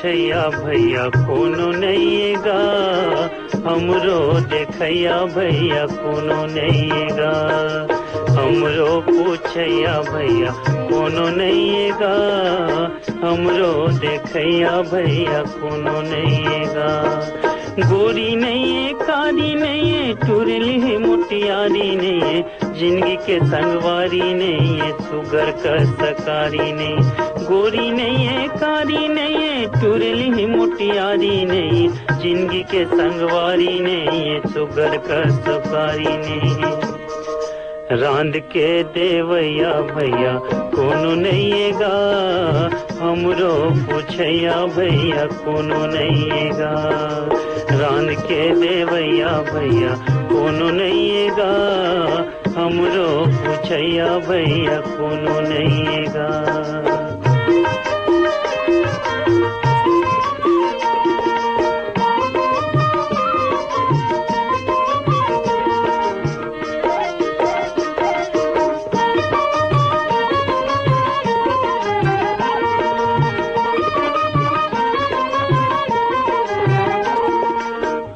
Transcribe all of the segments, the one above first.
पूछैया भैया कोनो नैयेगा, हमरो देखैया भैया कोनो नैयेगा। हमरो पूछैया भैया कोनो नैयेगा, हमरो देखैया भैया कोनो नैयेगा। गोरी नैये कारी नैये टुरली मुटियारी नैये, जिंदगी के संगवारी नैये सुगर का सकारी नैये। गोरी नैये कारी नैये टुरली मुटियारी नैये, जिंदगी के संगवारी नैये सुगर का सकारी नैये। रांद के देवैया भैया कोनो नैयेगा, हमरो पूछैया भैया कोनो नैयेगा। रांद के देवैया भैया कोनो नैयेगा, हमरो पूछैया भैया कोनो नैयेगा।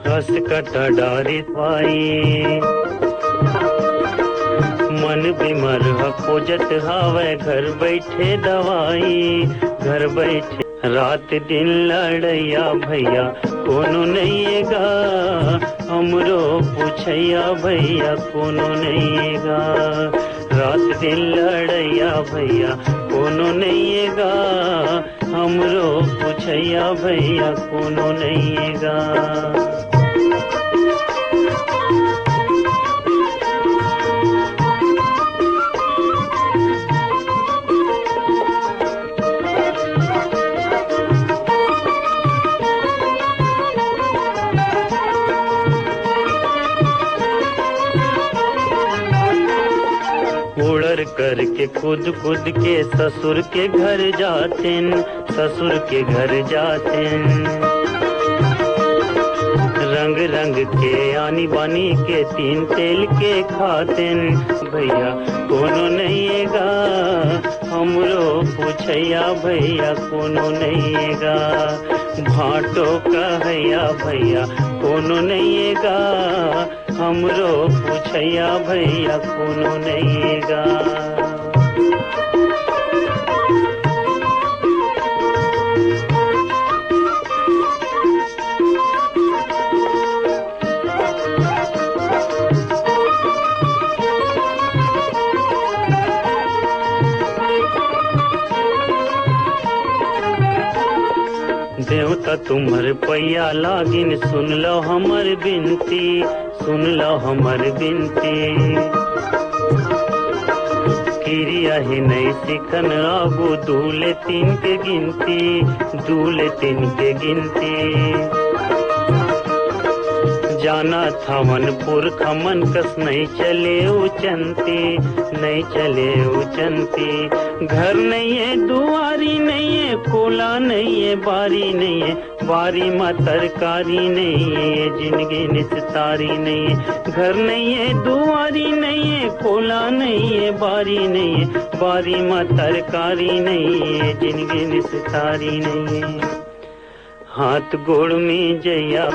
हंस कटा डारित पाई मन बीमार खोजत हावे, घर बैठे दवाई घर बैठे। रात दिन लड़ैया भैया कोनो नैयेगा, हमरो पूछैया भैया कोनो नैयेगा। रात दिन लड़ैया भैया कोनो नैयेगा, हमरो पूछैया भैया कोनो नैयेगा। उड़र करके खुद के ससुर के घर जातेन, ससुर के घर जातेन। रंग रंग के आनी बानी के तीन तेल के खातेन। भैया कोनो नैयेगा, हमरो पूछैया भैया कोनो नैयेगा। भाटो कहैया भैया कोनो नैयेगा, हमरो पूछैया भैया कोनो नैयेगा। देवता तुम्हर पैया लागिन, सुन लो हमर बिनती, सुन लो हमर बिनती। किरिया ही नहीं सिखन आगू दूले तीन के गिनती, दूले तीन के गिनती। जाना था मनपुर खमन कस नहीं चले उचंती, नहीं चले उचंती। घर नहीं है दुआरी नहीं है, कोला नहीं है बारी नहीं है, बारी माँ तरकारी नहीं है, जिंदगी निस्तारी नहीं है। घर नहीं है दुआरी नहीं है, कोला नहीं है बारी नहीं है, बारी माँ तरकारी नहीं है, जिंदगी निस्तारी नहीं है। हाथ गोड़ में जया